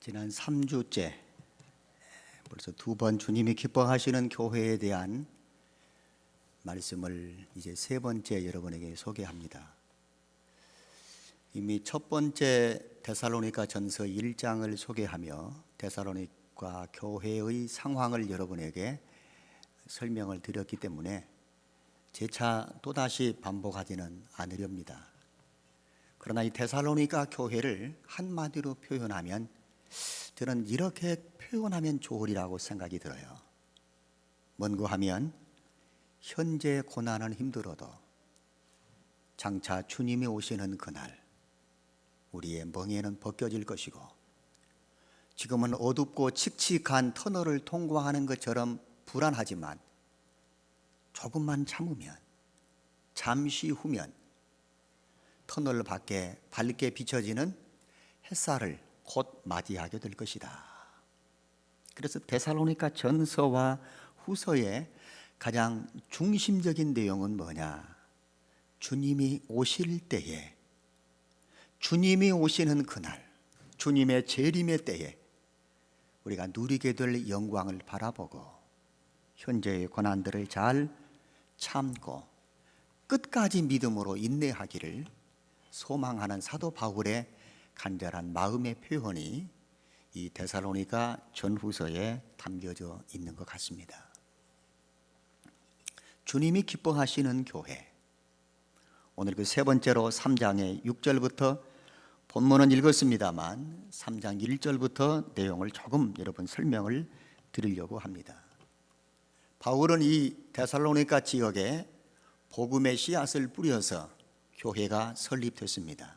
지난 3주째 벌써 두 번 주님이 기뻐하시는 교회에 대한 말씀을 이제 세 번째 여러분에게 소개합니다. 이미 첫 번째 데살로니가 전서 1장을 소개하며 데살로니가 교회의 상황을 여러분에게 설명을 드렸기 때문에 재차 또다시 반복하지는 않으렵니다. 그러나 이 데살로니가 교회를 한마디로 표현하면 저는 이렇게 표현하면 좋으리라고 생각이 들어요. 뭔고 하면 현재 고난은 힘들어도 장차 주님이 오시는 그날 우리의 멍에는 벗겨질 것이고 지금은 어둡고 칙칙한 터널을 통과하는 것처럼 불안하지만 조금만 참으면 잠시 후면 터널 밖에 밝게 비춰지는 햇살을 곧 맞이하게 될 것이다. 그래서 데살로니가 전서와 후서의 가장 중심적인 내용은 뭐냐? 주님이 오실 때에, 주님이 오시는 그날, 주님의 재림의 때에 우리가 누리게 될 영광을 바라보고 현재의 고난들을 잘 참고 끝까지 믿음으로 인내하기를 소망하는 사도 바울의 간절한 마음의 표현이 이 데살로니가 전후서에 담겨져 있는 것 같습니다. 주님이 기뻐하시는 교회, 오늘 그 세 번째로 3장의 6절부터 본문은 읽었습니다만 3장 1절부터 내용을 조금 여러분 설명을 드리려고 합니다. 바울은 이 데살로니가 지역에 복음의 씨앗을 뿌려서 교회가 설립됐습니다.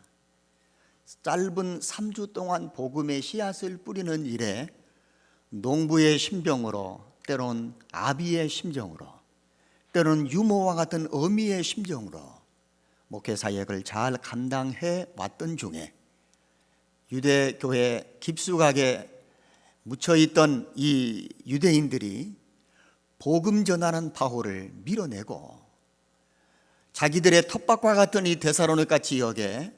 짧은 3주 동안 복음의 씨앗을 뿌리는 일에 농부의 심정으로, 때론 아비의 심정으로, 때론 유모와 같은 어미의 심정으로 목회 사역을 잘 감당해 왔던 중에 유대교회 깊숙하게 묻혀있던 이 유대인들이 복음 전하는 바울을 밀어내고 자기들의 텃밭과 같은 이 데살로니가 지역에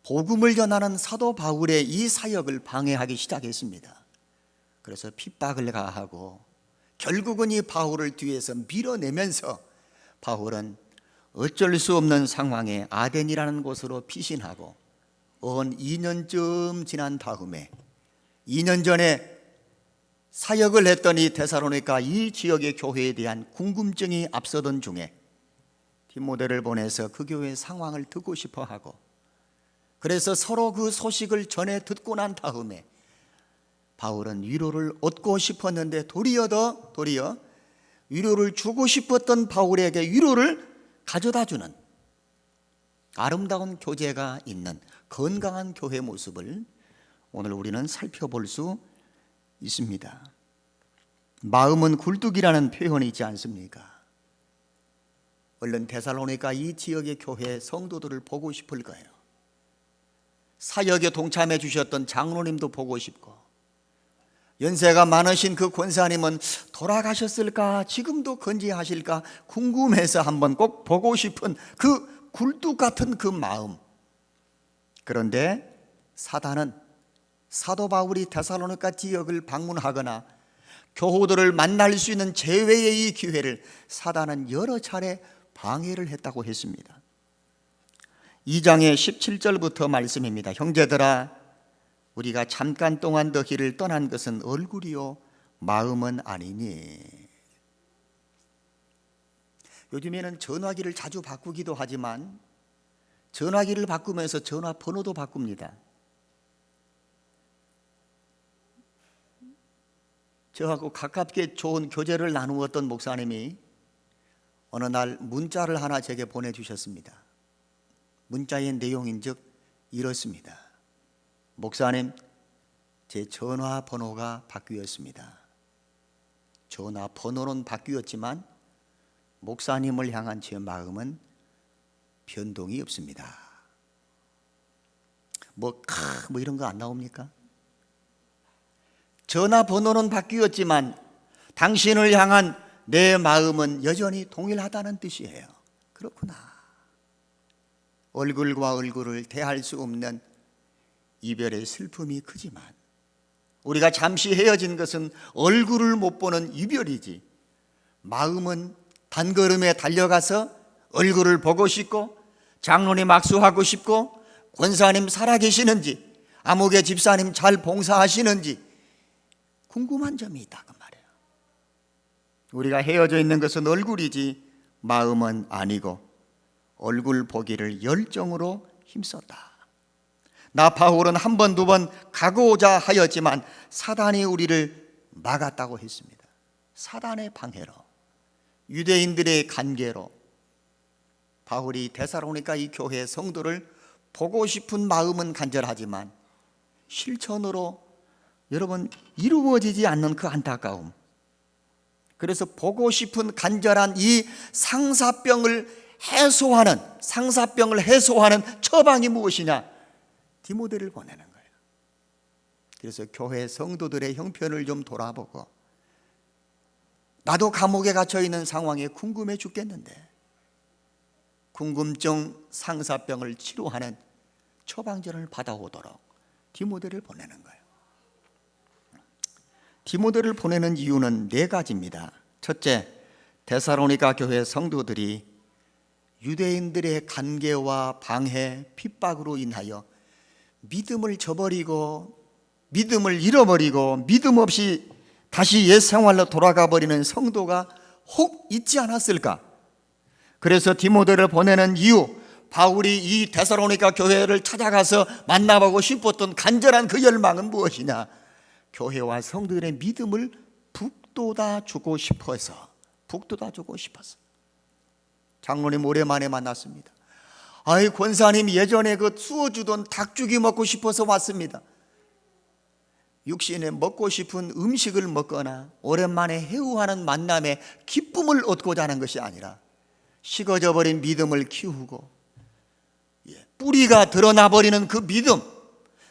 복음을 전하는 사도 바울의 이 사역을 방해하기 시작했습니다. 그래서 핍박을 가하고 결국은 이 바울을 뒤에서 밀어내면서 바울은 어쩔 수 없는 상황에 아덴이라는 곳으로 피신하고 언 2년쯤 지난 다음에 2년 전에 사역을 했던 이 데살로니가 이 지역의 교회에 대한 궁금증이 앞서던 중에 디모데를 보내서 그 교회의 상황을 듣고 싶어 하고 그래서 서로 그 소식을 전해 듣고 난 다음에 바울은 위로를 얻고 싶었는데 도리어 위로를 주고 싶었던 바울에게 위로를 가져다 주는 아름다운 교제가 있는 건강한 교회 모습을 오늘 우리는 살펴볼 수 있습니다. 마음은 굴뚝이라는 표현이 있지 않습니까? 얼른 데살로니가 이 지역의 교회 성도들을 보고 싶을 거예요. 사역에 동참해 주셨던 장로님도 보고 싶고 연세가 많으신 그 권사님은 돌아가셨을까? 지금도 건재하실까? 궁금해서 한번 꼭 보고 싶은 그 굴뚝 같은 그 마음. 그런데 사단은 사도 바울이 데살로니가 지역을 방문하거나 교우들을 만날 수 있는 제외의 이 기회를 사단은 여러 차례 방해를 했다고 했습니다. 2장의 17절부터 말씀입니다. 형제들아, 우리가 잠깐 동안 더 길을 떠난 것은 얼굴이요 마음은 아니니. 요즘에는 전화기를 자주 바꾸기도 하지만 전화기를 바꾸면서 전화번호도 바꿉니다. 저하고 가깝게 좋은 교제를 나누었던 목사님이 어느 날 문자를 하나 제게 보내주셨습니다. 문자의 내용인즉 이렇습니다. 목사님, 제 전화번호가 바뀌었습니다. 전화번호는 바뀌었지만 목사님을 향한 제 마음은 변동이 없습니다. 뭐 이런 거 안 나옵니까? 전화번호는 바뀌었지만 당신을 향한 내 마음은 여전히 동일하다는 뜻이에요. 그렇구나. 얼굴과 얼굴을 대할 수 없는 이별의 슬픔이 크지만 우리가 잠시 헤어진 것은 얼굴을 못 보는 이별이지, 마음은 단걸음에 달려가서 얼굴을 보고 싶고, 장로님 악수하고 싶고, 권사님 살아계시는지, 아무개 집사님 잘 봉사하시는지 궁금한 점이 있다 그 말이에요. 우리가 헤어져 있는 것은 얼굴이지 마음은 아니고, 얼굴 보기를 열정으로 힘썼다. 나 바울은 한 번, 두 번 가고자 하였지만 사단이 우리를 막았다고 했습니다. 사단의 방해로, 유대인들의 간계로 바울이 데살로니가 이 교회 성도를 보고 싶은 마음은 간절하지만 실천으로 여러분 이루어지지 않는 그 안타까움, 그래서 보고 싶은 간절한 이 상사병을 해소하는 처방이 무엇이냐? 디모데를 보내는 거예요. 그래서 교회 성도들의 형편을 좀 돌아보고, 나도 감옥에 갇혀 있는 상황에 궁금해 죽겠는데 궁금증 상사병을 치료하는 처방전을 받아오도록 디모데를 보내는 거예요. 디모데를 보내는 이유는 네 가지입니다. 첫째, 데살로니가 교회 성도들이 유대인들의 간계와 방해, 핍박으로 인하여 믿음을 저버리고, 믿음을 잃어버리고, 믿음 없이 다시 옛 생활로 돌아가 버리는 성도가 혹 있지 않았을까? 그래서 디모데를 보내는 이유, 바울이 이 데살로니가 교회를 찾아가서 만나보고 싶었던 간절한 그 열망은 무엇이냐? 교회와 성도들의 믿음을 북돋아 주고 싶어서. 장로님 오랜만에 만났습니다. 아이, 권사님 예전에 그 수어주던 닭죽이 먹고 싶어서 왔습니다. 육신에 먹고 싶은 음식을 먹거나 오랜만에 해우하는 만남에 기쁨을 얻고자 하는 것이 아니라 식어져 버린 믿음을 키우고 뿌리가 드러나 버리는 그 믿음,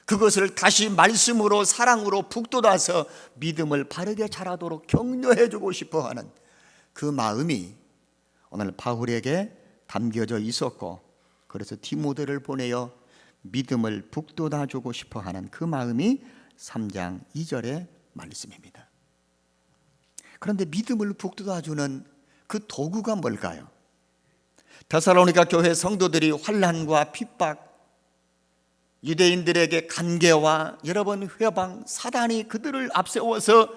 그것을 다시 말씀으로 사랑으로 북돋아서 믿음을 바르게 자라도록 격려해 주고 싶어하는 그 마음이 오늘 바울에게 담겨져 있었고, 그래서 디모데를 보내어 믿음을 북돋아 주고 싶어하는 그 마음이 3장 2절의 말씀입니다. 그런데 믿음을 북돋아 주는 그 도구가 뭘까요? 데살로니가 교회 성도들이 환난과 핍박, 유대인들에게 간계와 여러분 회방, 사단이 그들을 앞세워서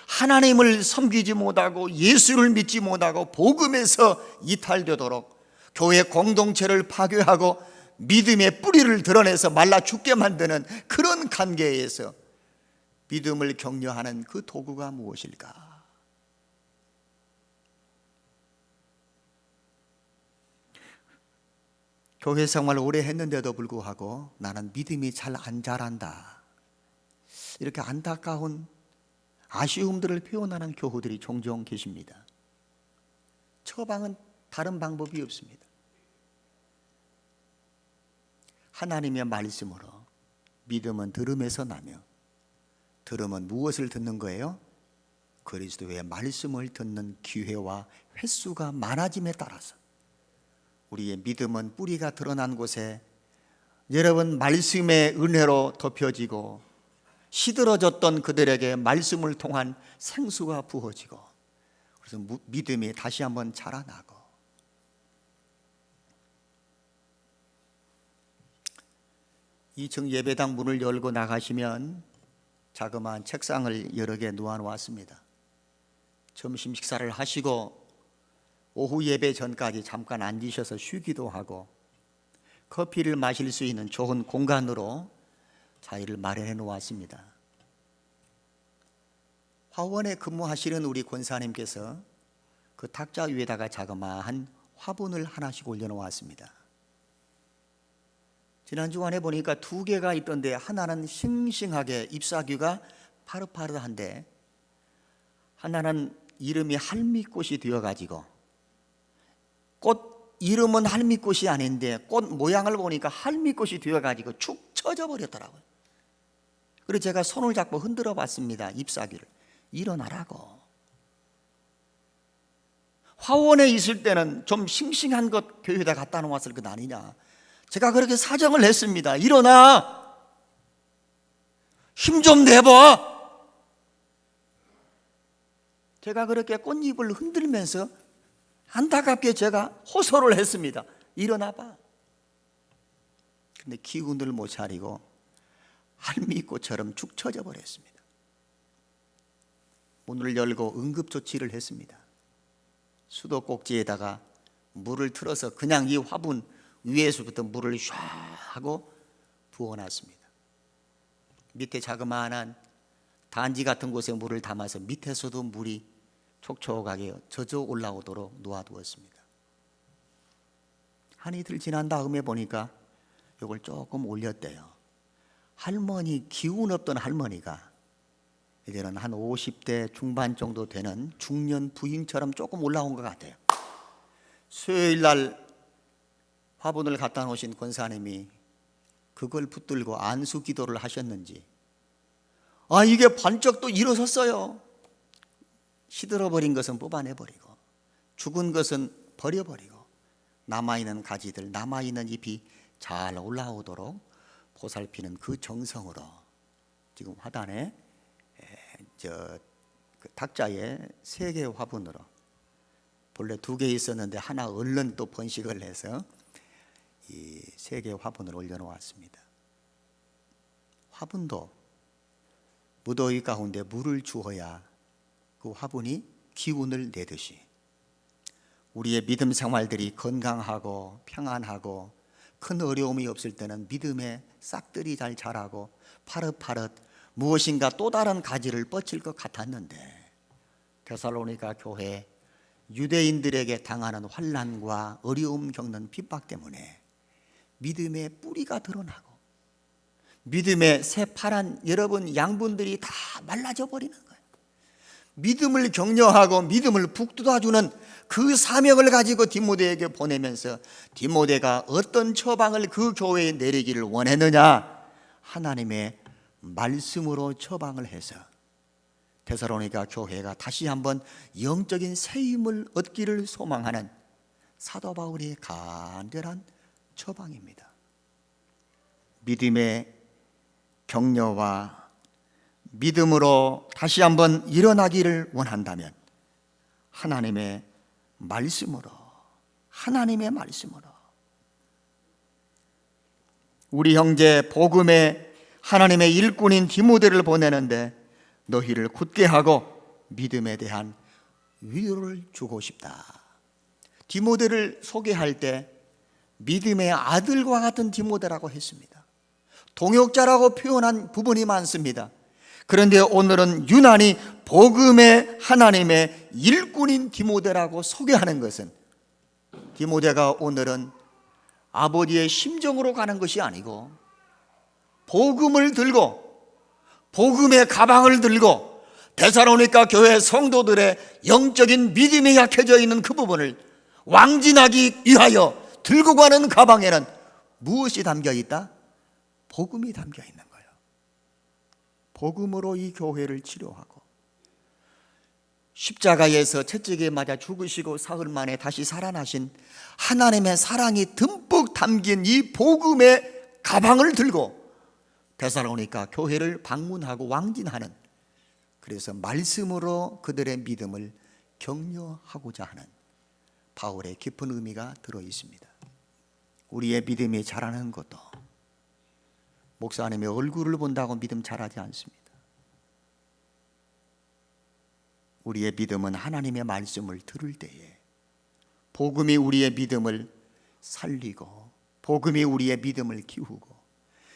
하나님을 섬기지 못하고 예수를 믿지 못하고 복음에서 이탈되도록 교회 공동체를 파괴하고 믿음의 뿌리를 드러내서 말라 죽게 만드는 그런 간계에서 믿음을 격려하는 그 도구가 무엇일까? 교회 생활을 오래 했는데도 불구하고 나는 믿음이 잘 안 자란다, 이렇게 안타까운 아쉬움들을 표현하는 교우들이 종종 계십니다. 처방은 다른 방법이 없습니다. 하나님의 말씀으로, 믿음은 들음에서 나며, 들음은 무엇을 듣는 거예요? 그리스도의 말씀을 듣는 기회와 횟수가 많아짐에 따라서 우리의 믿음은 뿌리가 드러난 곳에 여러분 말씀의 은혜로 덮여지고, 시들어졌던 그들에게 말씀을 통한 생수가 부어지고, 그래서 믿음이 다시 한번 자라나고, 2층 예배당 문을 열고 나가시면 자그마한 책상을 여러 개 놓아놓았습니다. 점심 식사를 하시고 오후 예배 전까지 잠깐 앉으셔서 쉬기도 하고 커피를 마실 수 있는 좋은 공간으로 자리를 마련해 놓았습니다. 화원에 근무하시는 우리 권사님께서 그 탁자 위에다가 자그마한 화분을 하나씩 올려놓았습니다. 지난 주간에 보니까 2개가 있던데, 하나는 싱싱하게 잎사귀가 파릇파릇한데, 하나는 이름이 할미꽃이 되어가지고, 꽃 이름은 할미꽃이 아닌데 꽃 모양을 보니까 할미꽃이 되어가지고 축 처져 버렸더라고요. 그래서 제가 손을 잡고 흔들어 봤습니다. 잎사귀를. 일어나라고. 화원에 있을 때는 좀 싱싱한 것 교회에다 갖다 놓았을 것 아니냐. 제가 그렇게 사정을 했습니다. 일어나, 힘 좀 내봐. 제가 그렇게 꽃잎을 흔들면서 안타깝게 제가 호소를 했습니다. 일어나봐. 근데 기운을 못 차리고 할미꽃처럼 축 처져 버렸습니다. 문을 열고 응급조치를 했습니다. 수도꼭지에다가 물을 틀어서 그냥 이 화분 위에서부터 물을 쫙 하고 부어놨습니다. 밑에 자그마한 단지 같은 곳에 물을 담아서 밑에서도 물이 촉촉하게 젖어 올라오도록 놓아두었습니다. 한 이틀 지난 다음에 보니까 이걸 조금 올렸대요. 할머니, 기운 없던 할머니가 이제는 한 50대 중반 정도 되는 중년 부인처럼 조금 올라온 것 같아요. 수요일 날 화분을 갖다 놓으신 권사님이 그걸 붙들고 안수 기도를 하셨는지 이게 번쩍 또 일어섰어요. 시들어버린 것은 뽑아내버리고 죽은 것은 버려버리고 남아있는 가지들, 남아있는 잎이 잘 올라오도록 보살피는 그 정성으로 지금 화단에 그 탁자에 3개의 화분으로, 본래 2개 있었는데 하나 얼른 또 번식을 해서 이 3개의 화분을 올려놓았습니다. 화분도 무더위 가운데 물을 주어야 그 화분이 기운을 내듯이 우리의 믿음 생활들이 건강하고 평안하고 큰 어려움이 없을 때는 믿음의 싹들이 잘 자라고 파릇파릇 무엇인가 또 다른 가지를 뻗칠 것 같았는데 데살로니가 교회 유대인들에게 당하는 환난과 어려움 겪는 핍박 때문에 믿음의 뿌리가 드러나고 믿음의 새파란 여러분 양분들이 다 말라져 버리는 거예요. 믿음을 격려하고 믿음을 북돋아주는 그 사명을 가지고 디모데에게 보내면서 디모데가 어떤 처방을 그 교회에 내리기를 원했느냐, 하나님의 말씀으로 처방을 해서 데살로니가 교회가 다시 한번 영적인 새 힘을 얻기를 소망하는 사도 바울의 간절한 처방입니다. 믿음의 격려와 믿음으로 다시 한번 일어나기를 원한다면 하나님의 말씀으로 우리 형제 복음의 하나님의 일꾼인 디모데를 보내는데 너희를 굳게 하고 믿음에 대한 위로를 주고 싶다. 디모데를 소개할 때 믿음의 아들과 같은 디모데라고 했습니다. 동역자라고 표현한 부분이 많습니다. 그런데 오늘은 유난히 복음의 하나님의 일꾼인 디모데라고 소개하는 것은 디모데가 오늘은 아버지의 심정으로 가는 것이 아니고 복음을 들고 복음의 가방을 들고 데살로니가 교회 성도들의 영적인 믿음이 약해져 있는 그 부분을 왕진하기 위하여 들고 가는 가방에는 무엇이 담겨 있다? 복음이 담겨 있는 거예요. 복음으로 이 교회를 치료하고 십자가에서 채찍에 맞아 죽으시고 사흘 만에 다시 살아나신 하나님의 사랑이 듬뿍 담긴 이 복음의 가방을 들고 데살로니가 교회를 방문하고 왕진하는, 그래서 말씀으로 그들의 믿음을 격려하고자 하는 바울의 깊은 의미가 들어 있습니다. 우리의 믿음이 자라는 것도 목사님의 얼굴을 본다고 믿음 자라지 않습니다. 우리의 믿음은 하나님의 말씀을 들을 때에 복음이 우리의 믿음을 살리고 복음이 우리의 믿음을 키우고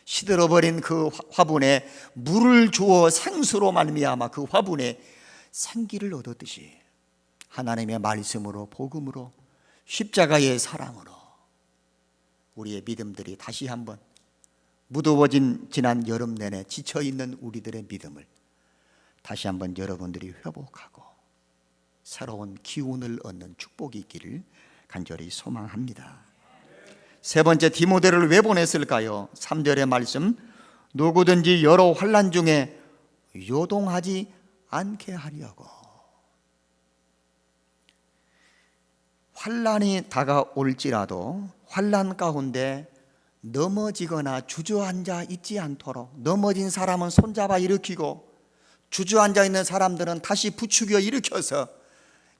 시들어버린 그 화분에 물을 주어 생수로 말미암아 그 화분에 생기를 얻었듯이 하나님의 말씀으로 복음으로 십자가의 사랑으로 우리의 믿음들이 다시 한번 무더워진 지난 여름 내내 지쳐있는 우리들의 믿음을 다시 한번 여러분들이 회복하고 새로운 기운을 얻는 축복이 있기를 간절히 소망합니다. 세 번째, 디모데를 왜 보냈을까요? 3절의 말씀, 누구든지 여러 환난 중에 요동하지 않게 하려고. 환난이 다가올지라도 환난 가운데 넘어지거나 주저앉아 있지 않도록, 넘어진 사람은 손잡아 일으키고 주저앉아 있는 사람들은 다시 부추겨 일으켜서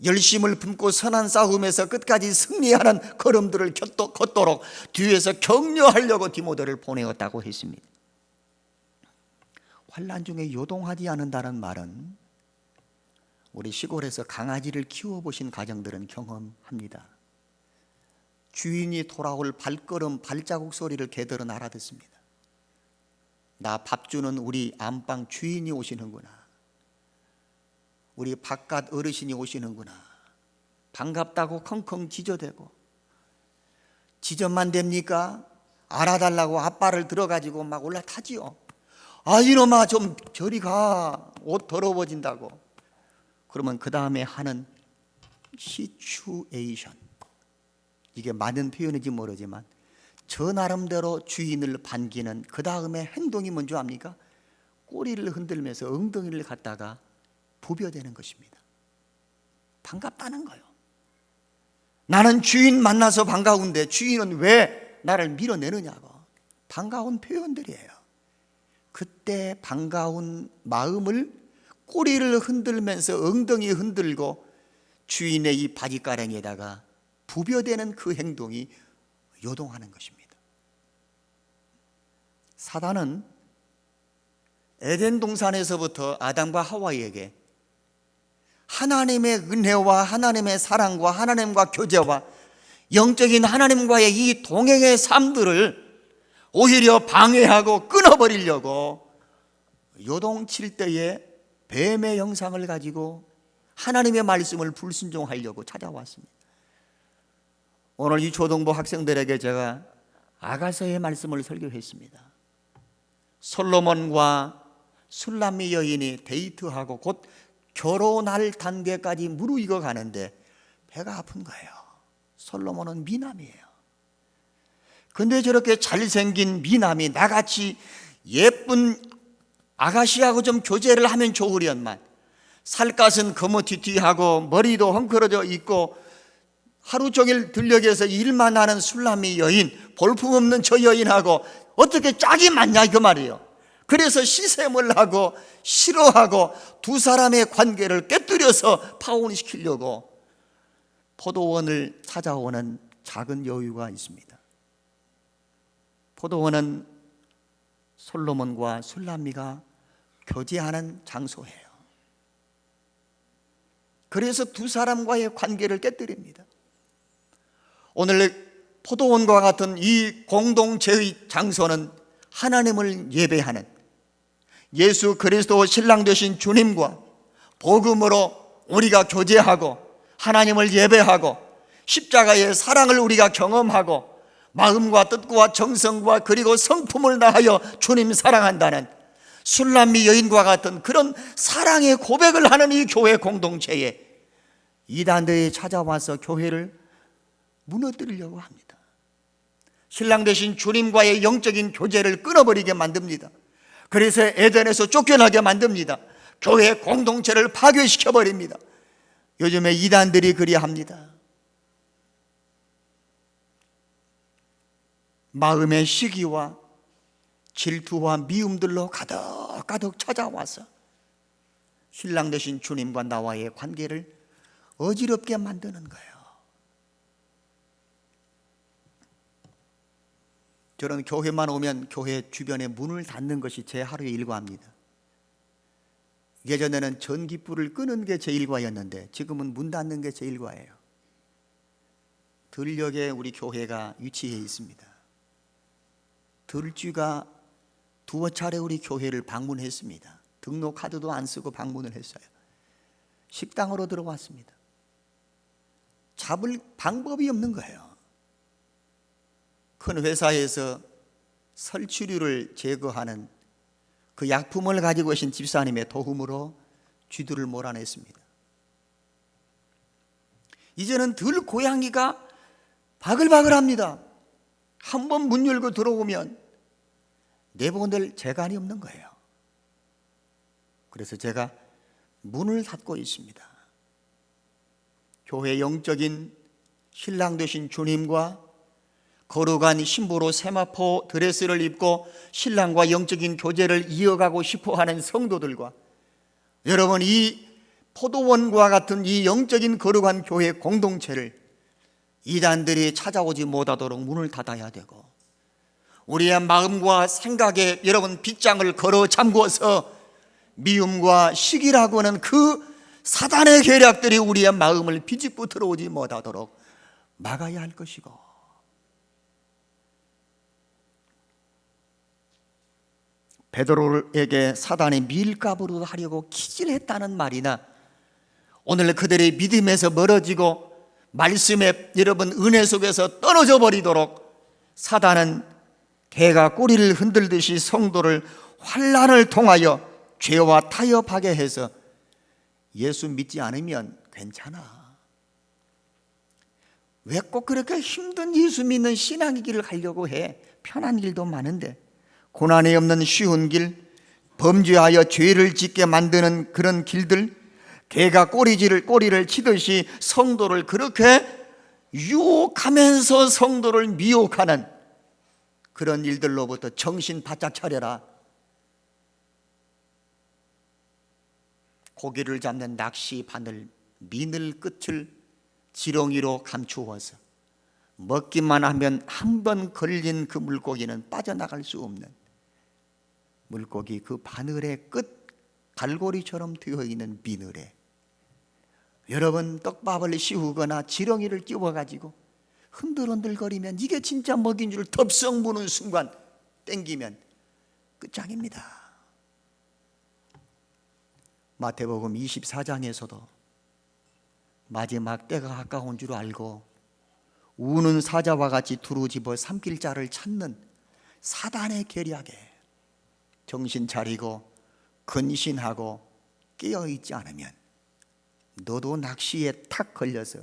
열심을 품고 선한 싸움에서 끝까지 승리하는 걸음들을 걷도록 뒤에서 격려하려고 디모데를 보내었다고 했습니다. 환난 중에 요동하지 않는다는 말은 우리 시골에서 강아지를 키워보신 가정들은 경험합니다. 주인이 돌아올 발걸음, 발자국 소리를 개들은 알아듣습니다. 나 밥 주는 우리 안방 주인이 오시는구나, 우리 바깥 어르신이 오시는구나, 반갑다고 컹컹 지저대고, 지저만 됩니까? 알아달라고 앞발을 들어가지고 막 올라타지요. 아, 이놈아 좀 저리 가, 옷 더러워진다고. 그러면 그 다음에 하는 시츄에이션, 이게 맞는 표현인지 모르지만 저 나름대로 주인을 반기는 그 다음에 행동이 뭔지 압니까? 꼬리를 흔들면서 엉덩이를 갖다가 부벼대는 것입니다. 반갑다는 거예요. 나는 주인 만나서 반가운데 주인은 왜 나를 밀어내느냐고. 반가운 표현들이에요. 그때 반가운 마음을 꼬리를 흔들면서 엉덩이 흔들고 주인의 이 바지가랑이에다가 부벼대는 그 행동이 요동하는 것입니다. 사단은 에덴 동산에서부터 아담과 하와에게 하나님의 은혜와 하나님의 사랑과 하나님과 교제와 영적인 하나님과의 이 동행의 삶들을 오히려 방해하고 끊어버리려고 요동칠 때에 뱀의 형상을 가지고 하나님의 말씀을 불순종하려고 찾아왔습니다. 오늘 이 초등부 학생들에게 제가 아가서의 말씀을 설교했습니다. 솔로몬과 술람미 여인이 데이트하고 곧 결혼할 단계까지 무르익어 가는데 배가 아픈 거예요. 솔로몬은 미남이에요. 근데 저렇게 잘생긴 미남이 나같이 예쁜 아가씨하고 좀 교제를 하면 좋으련만, 살갗은 거무튀튀하고 머리도 헝클어져 있고 하루 종일 들녘에서 일만 하는 술람이 여인, 볼품없는 저 여인하고 어떻게 짝이 맞냐 그 말이에요. 그래서 시샘을 하고 싫어하고 두 사람의 관계를 깨뜨려서 파혼시키려고 포도원을 찾아오는 작은 여유가 있습니다. 포도원은 솔로몬과 술람미가 교제하는 장소예요. 그래서 두 사람과의 관계를 깨뜨립니다. 오늘 포도원과 같은 이 공동체의 장소는 하나님을 예배하는, 예수 그리스도 신랑 되신 주님과 복음으로 우리가 교제하고 하나님을 예배하고 십자가의 사랑을 우리가 경험하고 마음과 뜻과 정성과 그리고 성품을 다하여 주님 사랑한다는 술람미 여인과 같은 그런 사랑의 고백을 하는 이 교회 공동체에 이단들이 찾아와서 교회를 무너뜨리려고 합니다. 신랑 되신 주님과의 영적인 교제를 끊어버리게 만듭니다. 그래서 에덴에서 쫓겨나게 만듭니다. 교회 공동체를 파괴시켜버립니다. 요즘에 이단들이 그리합니다. 마음의 시기와 질투와 미움들로 가득 찾아와서 신랑 되신 주님과 나와의 관계를 어지럽게 만드는 거예요. 저는 교회만 오면 교회 주변에 문을 닫는 것이 제 하루의 일과입니다. 예전에는 전기불을 끄는 게 제 일과였는데 지금은 문 닫는 게 제 일과예요. 들녘에 우리 교회가 위치해 있습니다. 들쥐가 두어 차례 우리 교회를 방문했습니다. 등록카드도 안 쓰고 방문을 했어요. 식당으로 들어왔습니다. 잡을 방법이 없는 거예요. 큰 회사에서 설치류를 제거하는 그 약품을 가지고 계신 집사님의 도움으로 쥐들을 몰아냈습니다. 이제는 들고양이가 바글바글합니다. 한번 문 열고 들어오면 내보낼 재간이 없는 거예요. 그래서 제가 문을 닫고 있습니다. 교회 영적인 신랑 되신 주님과 거룩한 신부로 세마포 드레스를 입고 신랑과 영적인 교제를 이어가고 싶어하는 성도들과 여러분, 이 포도원과 같은 이 영적인 거룩한 교회 공동체를 이단들이 찾아오지 못하도록 문을 닫아야 되고, 우리의 마음과 생각에 여러분 빗장을 걸어 잠궈서 미움과 시기라고 하는 그 사단의 계략들이 우리의 마음을 비집고 들어오지 못하도록 막아야 할 것이고, 베드로에게 사단이 밀가부로 하려고 기질했다는 말이나, 오늘 그들의 믿음에서 멀어지고 말씀에 여러분 은혜 속에서 떨어져 버리도록 사단은 개가 꼬리를 흔들듯이 성도를 환난을 통하여 죄와 타협하게 해서 예수 믿지 않으면 괜찮아, 왜 꼭 그렇게 힘든 예수 믿는 신앙의 길을 가려고 해? 편한 길도 많은데. 고난이 없는 쉬운 길, 범죄하여 죄를 짓게 만드는 그런 길들, 개가 꼬리를 치듯이 성도를 그렇게 유혹하면서 성도를 미혹하는 그런 일들로부터 정신 바짝 차려라. 고기를 잡는 낚시 바늘 미늘 끝을 지렁이로 감추어서 먹기만 하면 한 번 걸린 그 물고기는 빠져나갈 수 없는 물고기, 그 바늘의 끝 갈고리처럼 되어 있는 비늘에 여러분 떡밥을 씌우거나 지렁이를 끼워가지고 흔들흔들거리면 이게 진짜 먹인 줄 덥석 무는 순간 땡기면 끝장입니다. 마태복음 24장에서도 마지막 때가 가까운 줄 알고 우는 사자와 같이 두루집어 삼킬 자를 찾는 사단의 계략에 정신 차리고 근신하고 깨어있지 않으면 너도 낚시에 탁 걸려서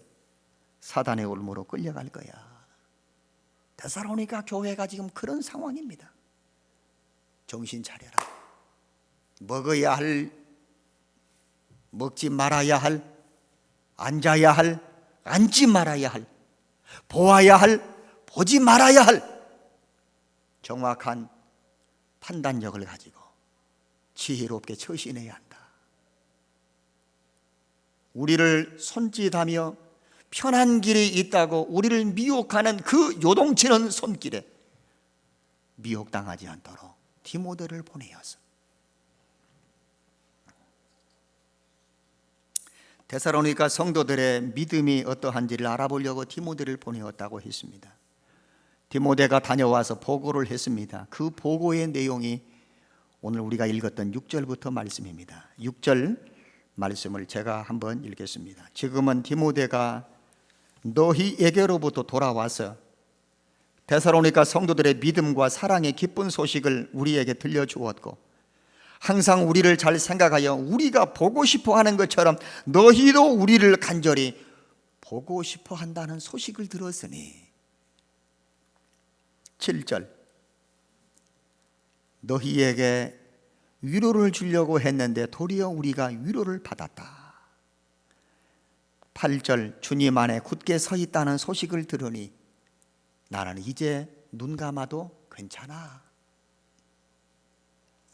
사단의 올무로 끌려갈 거야. 데살로니가 교회가 지금 그런 상황입니다. 정신 차려라. 먹어야 할, 먹지 말아야 할, 앉아야 할, 앉지 말아야 할, 보아야 할, 보지 말아야 할 정확한 판단력을 가지고 지혜롭게 처신해야 한다. 우리를 손짓하며 편한 길이 있다고 우리를 미혹하는 그 요동치는 손길에 미혹당하지 않도록 디모데를 보내어서 데살로니가 성도들의 믿음이 어떠한지를 알아보려고 디모데를 보내었다고 했습니다. 디모데가 다녀와서 보고를 했습니다. 그 보고의 내용이 오늘 우리가 읽었던 6절부터 말씀입니다. 6절 말씀을 제가 한번 읽겠습니다. 지금은 디모데가 너희에게로부터 돌아와서 데살로니가 성도들의 믿음과 사랑의 기쁜 소식을 우리에게 들려주었고, 항상 우리를 잘 생각하여 우리가 보고 싶어 하는 것처럼 너희도 우리를 간절히 보고 싶어 한다는 소식을 들었으니, 7절 너희에게 위로를 주려고 했는데 도리어 우리가 위로를 받았다. 8절 주님 안에 굳게 서 있다는 소식을 들으니 나는 이제 눈 감아도 괜찮아.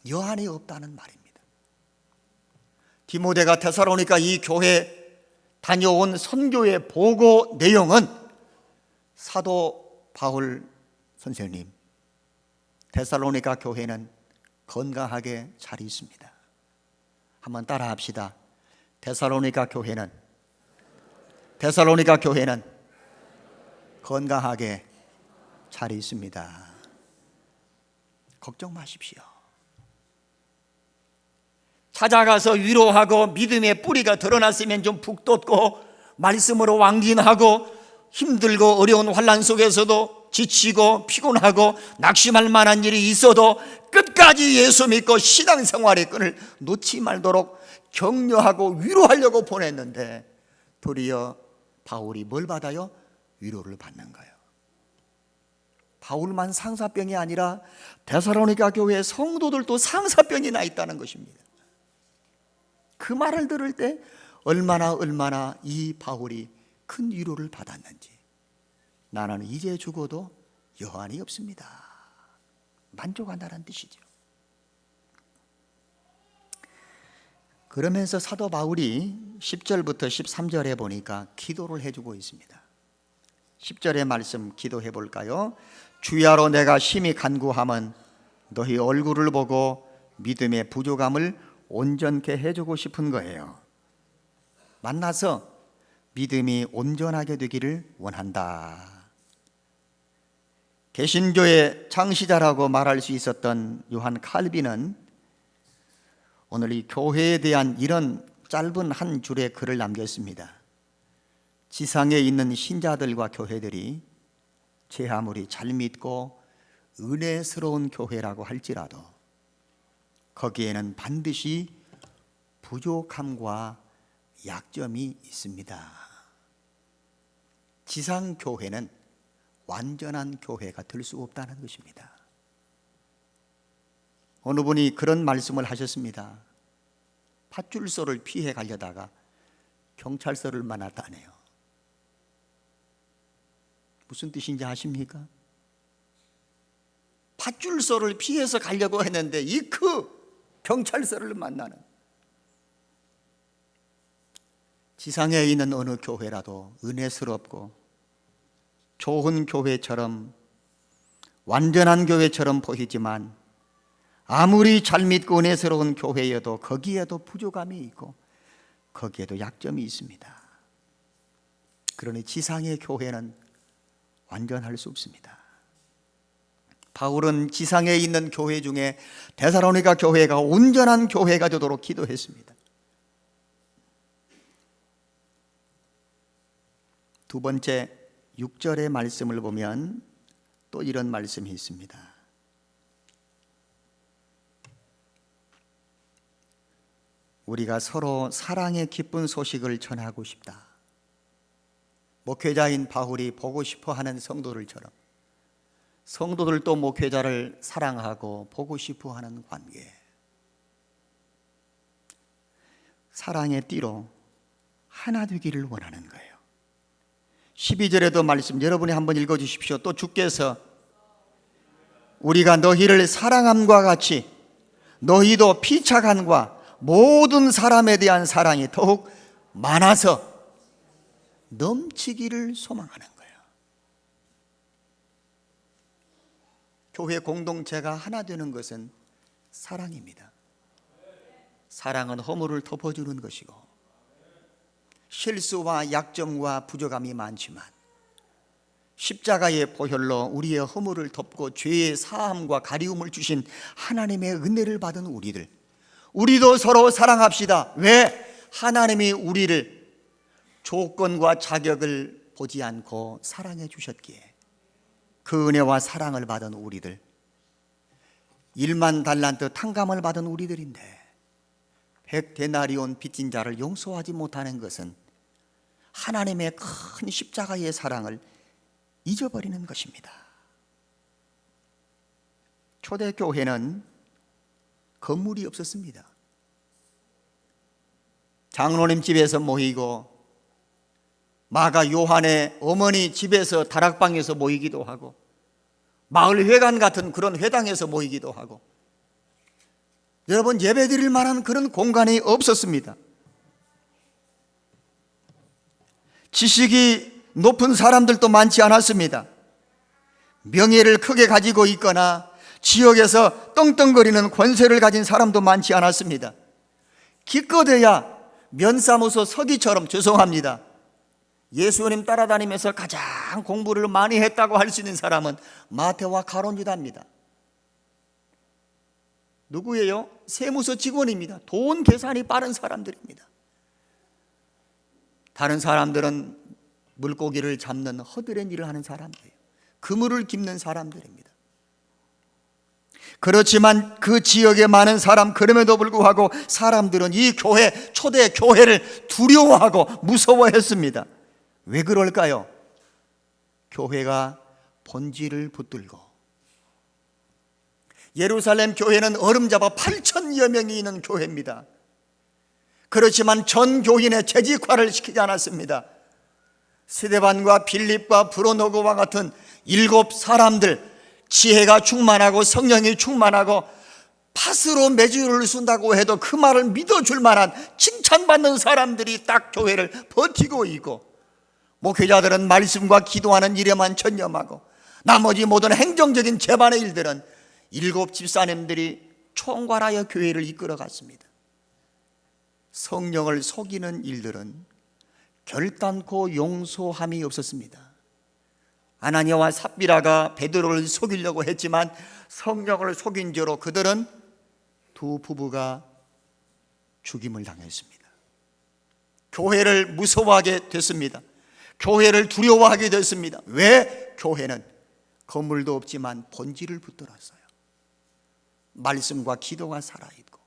여한이 없다는 말입니다. 디모데가 데살로니가 이 교회 다녀온 선교의 보고 내용은 사도 바울 선생님, 데살로니가 교회는 건강하게 잘 있습니다. 한번 따라 합시다. 데살로니가 교회는 건강하게 잘 있습니다. 걱정 마십시오. 찾아가서 위로하고 믿음의 뿌리가 드러났으면 좀 북돋고 말씀으로 왕진하고 힘들고 어려운 환난 속에서도 지치고 피곤하고 낙심할 만한 일이 있어도 끝까지 예수 믿고 신앙생활의 끈을 놓지 말도록 격려하고 위로하려고 보냈는데 도리어 바울이 뭘 받아요? 위로를 받는 거예요. 바울만 상사병이 아니라 데살로니가 교회 성도들도 상사병이 나 있다는 것입니다. 그 말을 들을 때 얼마나 이 바울이 큰 위로를 받았는지, 나는 이제 죽어도 여한이 없습니다. 만족한다는 뜻이죠. 그러면서 사도 바울이 10절부터 13절에 보니까 기도를 해주고 있습니다. 10절의 말씀 기도해 볼까요? 주야로 내가 심히 간구함은 너희 얼굴을 보고 믿음의 부족함을 온전케 해주고 싶은 거예요. 만나서 믿음이 온전하게 되기를 원한다. 개신교의 창시자라고 말할 수 있었던 요한 칼빈은 오늘 이 교회에 대한 이런 짧은 한 줄의 글을 남겼습니다. 지상에 있는 신자들과 교회들이 제 아무리 잘 믿고 은혜스러운 교회라고 할지라도 거기에는 반드시 부족함과 약점이 있습니다. 지상 교회는 완전한 교회가 될 수 없다는 것입니다. 어느 분이 그런 말씀을 하셨습니다. 팥줄소를 피해 가려다가 경찰서를 만났다네요. 무슨 뜻인지 아십니까? 팥줄소를 피해서 가려고 했는데 이 경찰서를 만나는, 지상에 있는 어느 교회라도 은혜스럽고 좋은 교회처럼, 완전한 교회처럼 보이지만 아무리 잘 믿고 은혜스러운 교회여도 거기에도 부족함이 있고 거기에도 약점이 있습니다. 그러니 지상의 교회는 완전할 수 없습니다. 바울은 지상에 있는 교회 중에 데살로니가 교회가 온전한 교회가 되도록 기도했습니다. 두 번째 6절의 말씀을 보면 또 이런 말씀이 있습니다. 우리가 서로 사랑의 기쁜 소식을 전하고 싶다. 목회자인 바울이 보고 싶어하는 성도들처럼 성도들도 목회자를 사랑하고 보고 싶어하는 관계, 사랑의 띠로 하나 되기를 원하는 거예요. 12절에도 말씀 여러분이 한번 읽어주십시오. 또 주께서 우리가 너희를 사랑함과 같이 너희도 피차간과 모든 사람에 대한 사랑이 더욱 많아서 넘치기를 소망하는 거예요. 교회 공동체가 하나 되는 것은 사랑입니다. 사랑은 허물을 덮어주는 것이고 실수와 약점과 부족함이 많지만 십자가의 보혈로 우리의 허물을 덮고 죄의 사함과 가리움을 주신 하나님의 은혜를 받은 우리도 서로 사랑합시다. 왜? 하나님이 우리를 조건과 자격을 보지 않고 사랑해 주셨기에 그 은혜와 사랑을 받은 우리들, 1만 달란트 탕감을 받은 우리들인데 100데나리온 빚진 자를 용서하지 못하는 것은 하나님의 큰 십자가의 사랑을 잊어버리는 것입니다. 초대교회는 건물이 없었습니다. 장로님 집에서 모이고 마가 요한의 어머니 집에서 다락방에서 모이기도 하고 마을 회관 같은 그런 회당에서 모이기도 하고, 여러분, 예배드릴 만한 그런 공간이 없었습니다. 지식이 높은 사람들도 많지 않았습니다. 명예를 크게 가지고 있거나 지역에서 떵떵거리는 권세를 가진 사람도 많지 않았습니다. 기껏해야 면사무소 서기처럼, 죄송합니다, 예수님 따라다니면서 가장 공부를 많이 했다고 할 수 있는 사람은 마태와 가룟 유다입니다. 누구예요? 세무서 직원입니다. 돈 계산이 빠른 사람들입니다. 다른 사람들은 물고기를 잡는 허드렛 일을 하는 사람들이에요. 그물을 깁는 사람들입니다. 그렇지만 그 지역에 많은 사람, 그럼에도 불구하고 사람들은 이 교회, 초대 교회를 두려워하고 무서워했습니다. 왜 그럴까요? 교회가 본질을 붙들고, 예루살렘 교회는 어림잡아 8,000여 명이 있는 교회입니다. 그렇지만 전 교인의 재직화를 시키지 않았습니다. 스데반과 빌립과 브로노고와 같은 7 사람들, 지혜가 충만하고 성령이 충만하고 팥으로 매주를 쓴다고 해도 그 말을 믿어줄 만한 칭찬받는 사람들이 딱 교회를 버티고 있고, 목회자들은 말씀과 기도하는 일에만 전념하고 나머지 모든 행정적인 재반의 일들은 7 집사님들이 총괄하여 교회를 이끌어 갔습니다. 성령을 속이는 일들은 결단코 용서함이 없었습니다. 아나니아와 삽비라가 베드로를 속이려고 했지만 성령을 속인 죄로 그들은 두 부부가 죽임을 당했습니다. 교회를 무서워하게 됐습니다. 교회를 두려워하게 됐습니다. 왜? 교회는 건물도 없지만 본질을 붙들었어요. 말씀과 기도가 살아있고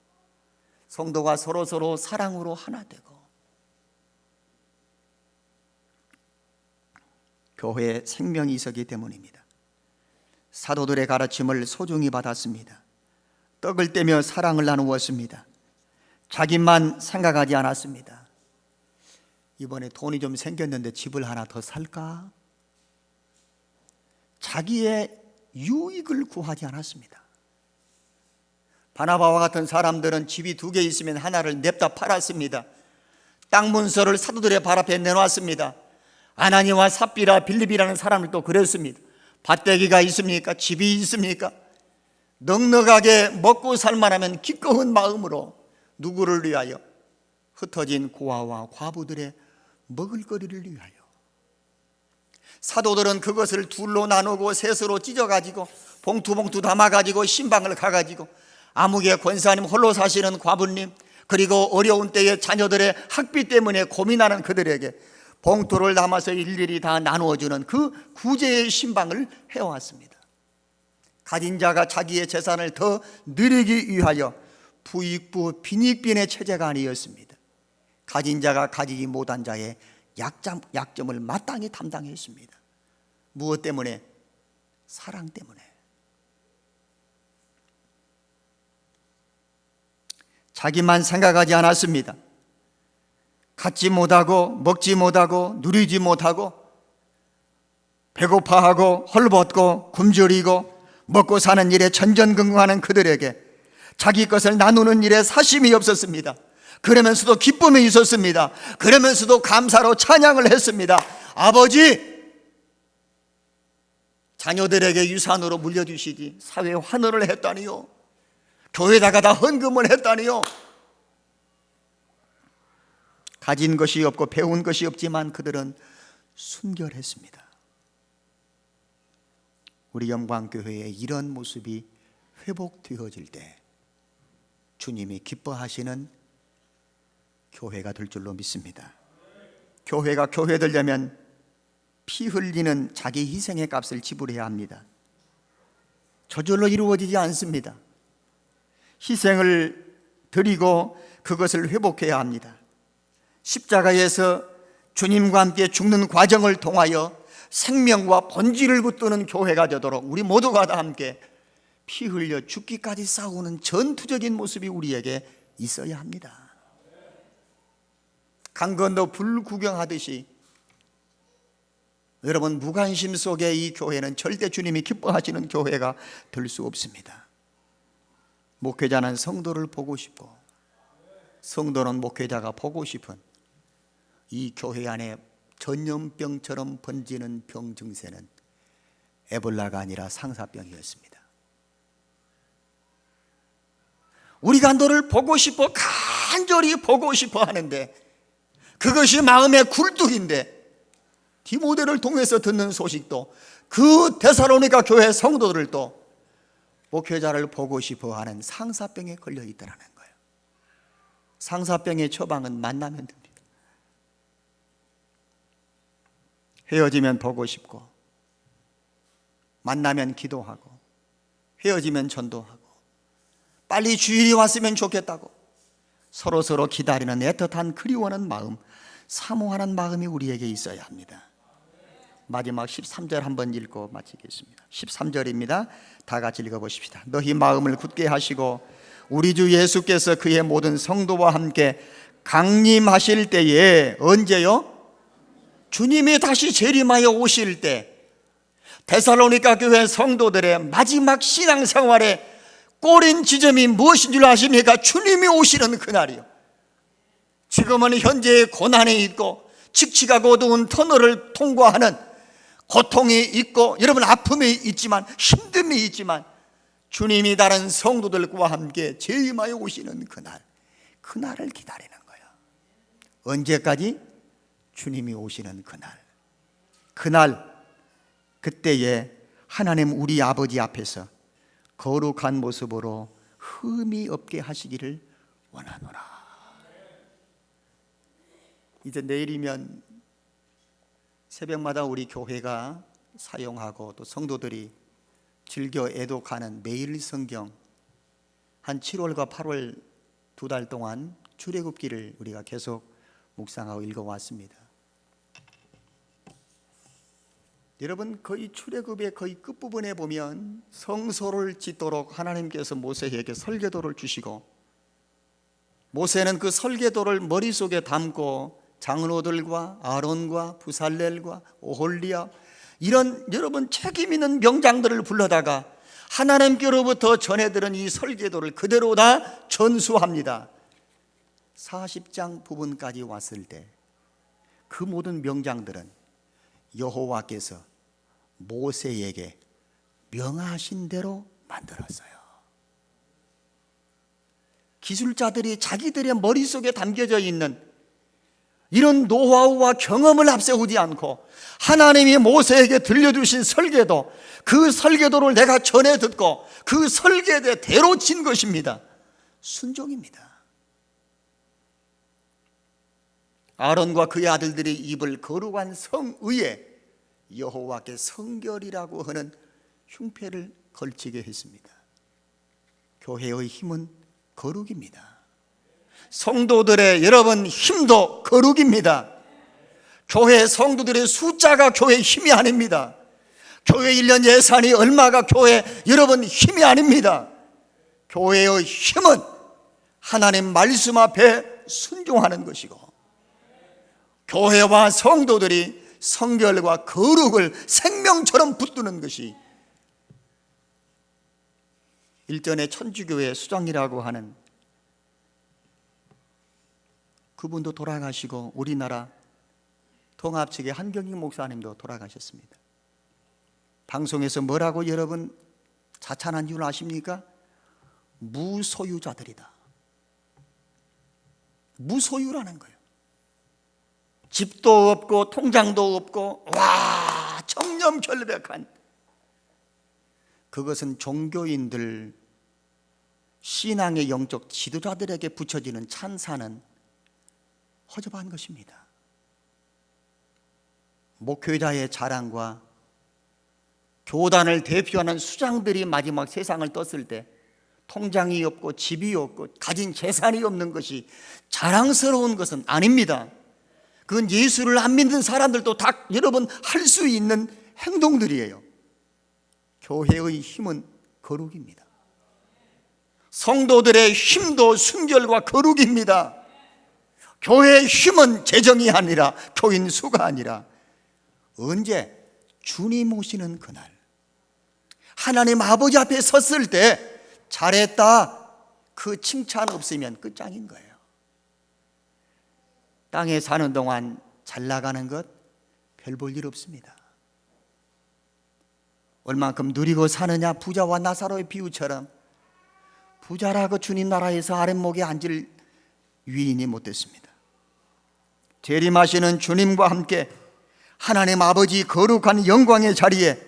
성도가 서로 사랑으로 하나 되고, 교회에 생명이 있었기 때문입니다. 사도들의 가르침을 소중히 받았습니다. 떡을 떼며 사랑을 나누었습니다. 자기만 생각하지 않았습니다. 이번에 돈이 좀 생겼는데 집을 하나 더 살까? 자기의 유익을 구하지 않았습니다. 바나바와 같은 사람들은 집이 2개 있으면 하나를 냅다 팔았습니다. 땅 문서를 사도들의 발 앞에 내놓았습니다. 아나니와 삽비라 빌립이라는 사람들도 그랬습니다. 밭대기가 있습니까? 집이 있습니까? 넉넉하게 먹고 살만하면 기꺼운 마음으로 누구를 위하여? 흩어진 고아와 과부들의 먹을거리를 위하여. 사도들은 그것을 둘로 나누고 셋으로 찢어가지고 봉투 담아가지고 신방을 가가지고 아무개 권사님, 홀로 사시는 과부님, 그리고 어려운 때에 자녀들의 학비 때문에 고민하는 그들에게 봉투를 담아서 일일이 다 나누어주는 그 구제의 신방을 해왔습니다. 가진 자가 자기의 재산을 더 누리기 위하여 부익부 빈익빈의 체제가 아니었습니다. 가진 자가 가지지 못한 자의 약점을 마땅히 담당했습니다. 무엇 때문에? 사랑 때문에. 자기만 생각하지 않았습니다. 갖지 못하고 먹지 못하고 누리지 못하고 배고파하고 헐벗고 굶주리고 먹고 사는 일에 전전긍긍하는 그들에게 자기 것을 나누는 일에 사심이 없었습니다. 그러면서도 기쁨이 있었습니다. 그러면서도 감사로 찬양을 했습니다. 아버지, 자녀들에게 유산으로 물려주시지 사회에 환원을 했다니요, 교회에다가 다 헌금을 했다니요. 가진 것이 없고 배운 것이 없지만 그들은 순결했습니다. 우리 영광교회에 이런 모습이 회복되어질 때 주님이 기뻐하시는 교회가 될 줄로 믿습니다. 교회가 교회 되려면 피 흘리는 자기 희생의 값을 지불해야 합니다. 저절로 이루어지지 않습니다. 희생을 드리고 그것을 회복해야 합니다. 십자가에서 주님과 함께 죽는 과정을 통하여 생명과 본질을 붙드는 교회가 되도록 우리 모두가 다 함께 피 흘려 죽기까지 싸우는 전투적인 모습이 우리에게 있어야 합니다. 강 건너 불 구경하듯이 여러분, 무관심 속에 이 교회는 절대 주님이 기뻐하시는 교회가 될 수 없습니다. 목회자는 성도를 보고 싶고 성도는 목회자가 보고 싶은 이 교회 안에 전염병처럼 번지는 병 증세는 에볼라가 아니라 상사병이었습니다. 우리가 너를 보고 싶어, 간절히 보고 싶어 하는데 그것이 마음의 굴뚝인데, 디모데를 통해서 듣는 소식도 그 데살로니가 교회 성도들도 목회자를 보고 싶어 하는 상사병에 걸려 있더라는 거예요. 상사병의 처방은 만나면 됩니다. 헤어지면 보고 싶고, 만나면 기도하고, 헤어지면 전도하고, 빨리 주일이 왔으면 좋겠다고 서로 기다리는 애틋한 그리워하는 마음, 사모하는 마음이 우리에게 있어야 합니다. 마지막 13절 한번 읽고 마치겠습니다. 13절입니다. 다 같이 읽어보십시다. 너희 마음을 굳게 하시고 우리 주 예수께서 그의 모든 성도와 함께 강림하실 때에, 언제요? 주님이 다시 재림하여 오실 때 데살로니가 교회 성도들의 마지막 신앙생활의 꼬린 지점이 무엇인 줄 아십니까? 주님이 오시는 그날이요. 지금은 현재의 고난이 있고 칙칙하고 어두운 터널을 통과하는 고통이 있고 여러분 아픔이 있지만 힘듦이 있지만 주님이 다른 성도들과 함께 재임하여 오시는 그날을 기다리는 거예요. 언제까지? 주님이 오시는 그날 그때에 하나님 우리 아버지 앞에서 거룩한 모습으로 흠이 없게 하시기를 원하노라. 이제 내일이면 새벽마다 우리 교회가 사용하고 또 성도들이 즐겨 애독하는 매일 성경, 한 7월과 8월 2달 동안 출애굽기를 우리가 계속 묵상하고 읽어왔습니다. 여러분, 거의 출애굽의 거의 끝부분에 보면 성소를 짓도록 하나님께서 모세에게 설계도를 주시고, 모세는 그 설계도를 머릿속에 담고 장로들과 아론과 부살렐과 오홀리압 이런 여러분 책임 있는 명장들을 불러다가 하나님께로부터 전해들은 이 설계도를 그대로 다 전수합니다. 40장 부분까지 왔을 때 그 모든 명장들은 여호와께서 모세에게 명하신 대로 만들었어요. 기술자들이 자기들의 머릿속에 담겨져 있는 이런 노하우와 경험을 앞세우지 않고 하나님이 모세에게 들려주신 설계도, 그 설계도를 내가 전해 듣고 그 설계대로 진 것입니다. 순종입니다. 아론과 그의 아들들이 입을 거룩한 성의에 여호와께 성결이라고 하는 흉패를 걸치게 했습니다. 교회의 힘은 거룩입니다. 성도들의 여러분 힘도 거룩입니다. 교회 성도들의 숫자가 교회의 힘이 아닙니다. 교회 1년 예산이 얼마가 교회 여러분 힘이 아닙니다. 교회의 힘은 하나님 말씀 앞에 순종하는 것이고, 교회와 성도들이 성결과 거룩을 생명처럼 붙드는 것이 일전에 천주교회 수장이라고 하는 그분도 돌아가시고 우리나라 통합 측의 한경익 목사님도 돌아가셨습니다. 방송에서 뭐라고 여러분 자찬한 줄 아십니까? 무소유자들이다. 무소유라는 거예요. 집도 없고 통장도 없고 와 청렴결백한, 그것은 종교인들 신앙의 영적 지도자들에게 붙여지는 찬사는 허접한 것입니다. 목회자의 자랑과 교단을 대표하는 수장들이 마지막 세상을 떴을 때 통장이 없고 집이 없고 가진 재산이 없는 것이 자랑스러운 것은 아닙니다. 그건 예수를 안 믿는 사람들도 다 여러분 할 수 있는 행동들이에요. 교회의 힘은 거룩입니다. 성도들의 힘도 순결과 거룩입니다. 교회의 힘은 재정이 아니라 교인 수가 아니라 언제? 주님 오시는 그날, 하나님 아버지 앞에 섰을 때 잘했다 그 칭찬 없으면 끝장인 거예요. 땅에 사는 동안 잘 나가는 것 별 볼 일 없습니다. 얼만큼 누리고 사느냐, 부자와 나사로의 비유처럼 부자라고 주님 나라에서 아랫목에 앉을 위인이 못 됐습니다. 재림하시는 주님과 함께 하나님 아버지 거룩한 영광의 자리에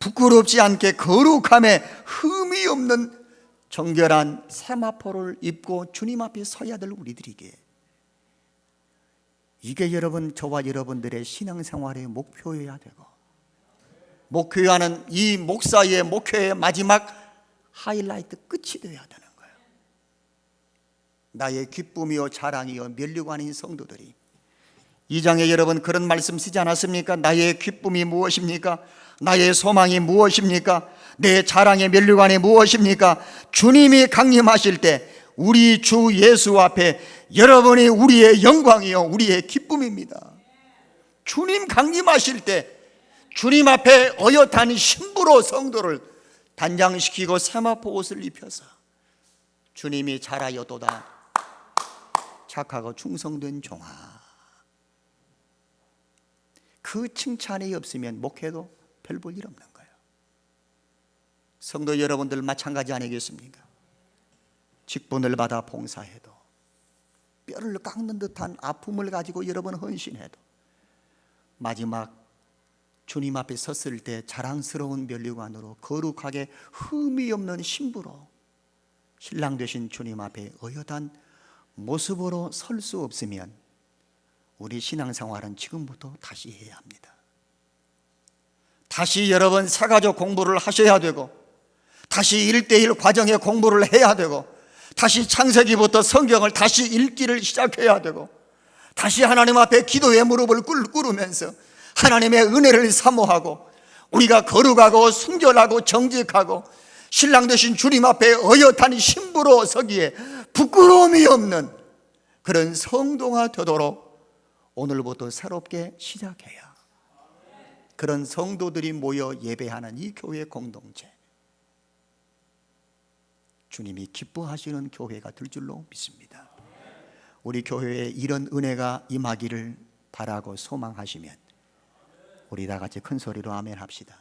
부끄럽지 않게 거룩함에 흠이 없는 정결한 세마포를 입고 주님 앞에 서야 될 우리들에게, 이게 여러분 저와 여러분들의 신앙생활의 목표여야 되고, 목회하는 이 목사의 목회의 마지막 하이라이트 끝이 되어야 되는 거예요. 나의 기쁨이요 자랑이요 면류관인 성도들이 2장에 여러분 그런 말씀 쓰지 않았습니까? 나의 기쁨이 무엇입니까? 나의 소망이 무엇입니까? 내 자랑의 면류관이 무엇입니까? 주님이 강림하실 때 우리 주 예수 앞에 여러분이 우리의 영광이요 우리의 기쁨입니다. 주님 강림하실 때 주님 앞에 어엿한 신부로 성도를 단장시키고 세마포 옷을 입혀서 주님이 잘하였도다. 착하고 충성된 종아. 그 칭찬이 없으면 목회도 별 볼 일 없는 거예요. 성도 여러분들 마찬가지 아니겠습니까? 직분을 받아 봉사해도, 뼈를 깎는 듯한 아픔을 가지고 여러 번 헌신해도, 마지막 주님 앞에 섰을 때 자랑스러운 면류관으로 거룩하게 흠이 없는 신부로 신랑 되신 주님 앞에 의젓한 모습으로 설 수 없으면 우리 신앙생활은 지금부터 다시 해야 합니다. 다시 여러분 사가족 공부를 하셔야 되고, 다시 1:1 과정의 공부를 해야 되고, 다시 창세기부터 성경을 다시 읽기를 시작해야 되고, 다시 하나님 앞에 기도의 무릎을 꿇으면서 하나님의 은혜를 사모하고, 우리가 거룩하고 순결하고 정직하고 신랑 되신 주님 앞에 의젓한 신부로 서기에 부끄러움이 없는 그런 성도가 되도록 오늘부터 새롭게 시작해야, 그런 성도들이 모여 예배하는 이 교회 공동체, 주님이 기뻐하시는 교회가 될 줄로 믿습니다. 우리 교회에 이런 은혜가 임하기를 바라고 소망하시면 우리 다 같이 큰 소리로 아멘 합시다.